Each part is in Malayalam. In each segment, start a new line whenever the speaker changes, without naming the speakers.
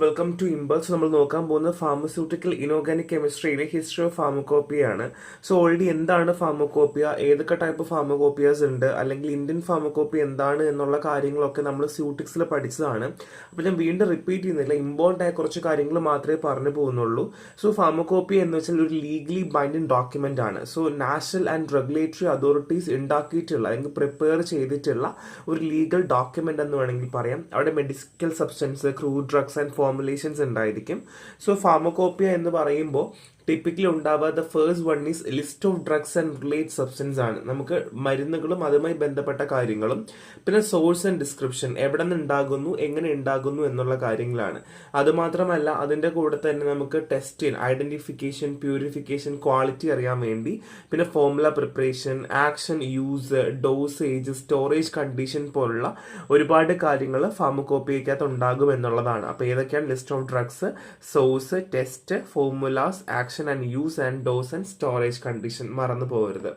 Welcome to impulse. നമ്മൾ നോക്കാൻ പോകുന്ന ഫാർമസ്യൂട്ടിക്കൽ ഇനോർഗാനിക് കെമിസ്ട്രിയിലെ ഹിസ്റ്ററി ഓഫ് ഫാർമക്കോപ്പിയാണ്. സോ ഓൾറെഡി എന്താണ് ഫാർമക്കോപ്പിയ, ഏതൊക്കെ ടൈപ്പ് ഫാർമക്കോപ്പിയാസ് ഉണ്ട്, അല്ലെങ്കിൽ ഇന്ത്യൻ ഫാർമക്കോപ്പി എന്താണ് എന്നുള്ള കാര്യങ്ങളൊക്കെ നമ്മൾ സ്യൂട്ടിക്സിൽ പഠിച്ചതാണ്. അപ്പോൾ ഞാൻ വീണ്ടും റിപ്പീറ്റ് ചെയ്യുന്നില്ല, ഇമ്പോർട്ടൻ്റ് ആയ കുറച്ച് കാര്യങ്ങൾ മാത്രമേ പറഞ്ഞു പോകുന്നുള്ളൂ. സോ ഫാർമക്കോപ്പി എന്ന് വെച്ചാൽ ഒരു ലീഗലി ബൈൻഡിങ് ഡോക്യുമെന്റ് ആണ്. So national and regulatory authorities ഉണ്ടാക്കിയിട്ടുള്ള അല്ലെങ്കിൽ പ്രിപ്പയർ ചെയ്തിട്ടുള്ള ഒരു ലീഗൽ ഡോക്യുമെന്റ് എന്ന് വേണമെങ്കിൽ പറയാം. അവിടെ medical substance, crude drugs and formulations ഉണ്ടായിരിക്കും. സോ ഫാർമക്കോപ്പിയ എന്ന് പറയുമ്പോൾ ടിപ്പിക്കലി ഉണ്ടാവുക the first one is list of drugs and relate substance ആണ്. നമുക്ക് മരുന്നുകളും അതുമായി ബന്ധപ്പെട്ട കാര്യങ്ങളും, പിന്നെ സോഴ്സ് ആൻഡ് ഡിസ്ക്രിപ്ഷൻ, എവിടെ നിന്ന് ഉണ്ടാകുന്നു, എങ്ങനെ ഉണ്ടാകുന്നു എന്നുള്ള കാര്യങ്ങളാണ്. അതുമാത്രമല്ല അതിൻ്റെ കൂടെ തന്നെ നമുക്ക് ടെസ്റ്റ്, ഐഡന്റിഫിക്കേഷൻ, പ്യൂരിഫിക്കേഷൻ, ക്വാളിറ്റി അറിയാൻ വേണ്ടി, പിന്നെ formula preparation, action, use, dosage, storage condition പോലുള്ള ഒരുപാട് കാര്യങ്ങൾ ഫാർമക്കോപ്പിയക്കകത്ത് ഉണ്ടാകും എന്നുള്ളതാണ്. അപ്പോൾ ഏതൊക്കെയാണ് list of drugs, source, test, formulas, action and use and dose and storage condition മറന്നു പോകരുത്.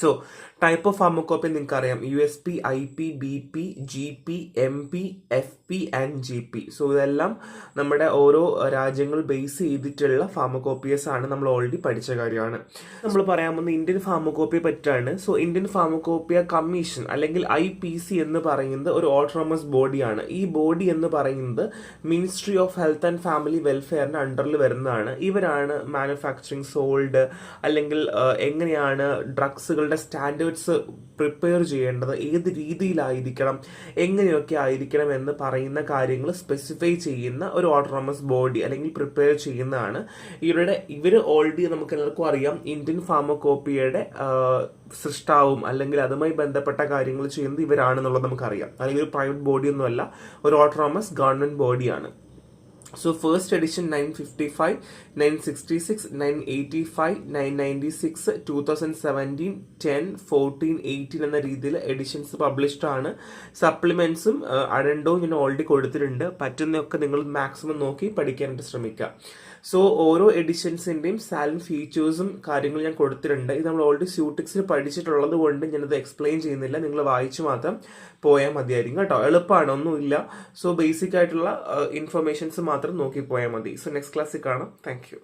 സോ ടൈപ്പ് ഓഫ് ഫാർമക്കോപ്പി നിങ്ങൾക്ക് അറിയാം, USP, IP, BP, GP, MP, FP and GP. So ഇതെല്ലാം നമ്മുടെ ഓരോ രാജ്യങ്ങൾ ബേസ് ചെയ്തിട്ടുള്ള ഫാർമക്കോപ്പിയസ് ആണ്. നമ്മൾ ഓൾറെഡി പഠിച്ച കാര്യമാണ്. നമ്മൾ പറയാൻ പോകുന്ന ഇന്ത്യൻ ഫാർമക്കോപ്പിയെ പറ്റിയാണ്. സോ ഇന്ത്യൻ ഫാർമക്കോപ്പിയ കമ്മീഷൻ അല്ലെങ്കിൽ IPC എന്ന് പറയുന്നത് ഒരു ഓട്ടോണമസ് ബോഡിയാണ്. ഈ ബോഡി എന്ന് പറയുന്നത് ministry of health and family വെൽഫെയറിന്റെ അണ്ടറിൽ വരുന്നതാണ്. ഇവരാണ് മാനുഫാക്ചറിങ്, സോൾഡ്, അല്ലെങ്കിൽ എങ്ങനെയാണ് ഡ്രഗ്സുകളുടെ സ്റ്റാൻഡേർഡ്സ് പ്രിപ്പയർ ചെയ്യേണ്ടത്, ഏത് രീതിയിലായിരിക്കണം, എങ്ങനെയൊക്കെ ആയിരിക്കണം എന്ന് പറയുന്ന കാര്യങ്ങൾ സ്പെസിഫൈ ചെയ്യുന്ന ഒരു ഓട്ടോണമസ് ബോഡി അല്ലെങ്കിൽ പ്രിപ്പയർ ചെയ്യുന്നതാണ്. ഇവർ ഓൾറെഡി നമുക്ക് എല്ലാവർക്കും അറിയാം, ഇന്ത്യൻ ഫാർമക്കോപ്പിയയുടെ സൃഷ്ടാവും അല്ലെങ്കിൽ അതുമായി ബന്ധപ്പെട്ട കാര്യങ്ങൾ ചെയ്യുന്നത് ഇവരാണെന്നുള്ളത് നമുക്കറിയാം. അല്ലെങ്കിൽ ഒരു പ്രൈവറ്റ് ബോഡിയൊന്നുമല്ല, ഒരു ഓട്ടോണമസ് ഗവൺമെന്റ് ബോഡിയാണ്. So first edition 955, 966, 985, 996, 2017, 10, 14, 18 എന്ന രീതിയിൽ എഡിഷൻസ് പബ്ലിഷ്ഡ് ആണ്. സപ്ലിമെന്റ്സും അഡൻഡോ ഞാൻ ഓൾറെഡി കൊടുത്തിട്ടുണ്ട്. പറ്റുന്നതൊക്കെ നിങ്ങൾ മാക്സിമം നോക്കി പഠിക്കാനായിട്ട് ശ്രമിക്കുക. സോ ഓരോ എഡിഷൻസിന്റെയും സാലന്റ് ഫീച്ചേഴ്സും കാര്യങ്ങൾ ഞാൻ കൊടുത്തിട്ടുണ്ട്. ഇത് നമ്മൾ ഓൾറെഡി സ്യൂട്ടിക്സിൽ പഠിച്ചിട്ടുള്ളത് കൊണ്ട് ഞാനത് എക്സ്പ്ലെയിൻ ചെയ്യുന്നില്ല, നിങ്ങൾ വായിച്ചു മാത്രം പോയാൽ മതിയായിരിക്കും കേട്ടോ. എളുപ്പമാണ്, ഒന്നുമില്ല. സോ ബേസിക് ആയിട്ടുള്ള ഇൻഫർമേഷൻസ് മാത്രം നോക്കി പോയാൽ മതി. സോ നെക്സ്റ്റ് ക്ലാസ്സിൽ കാണാം. Thank you.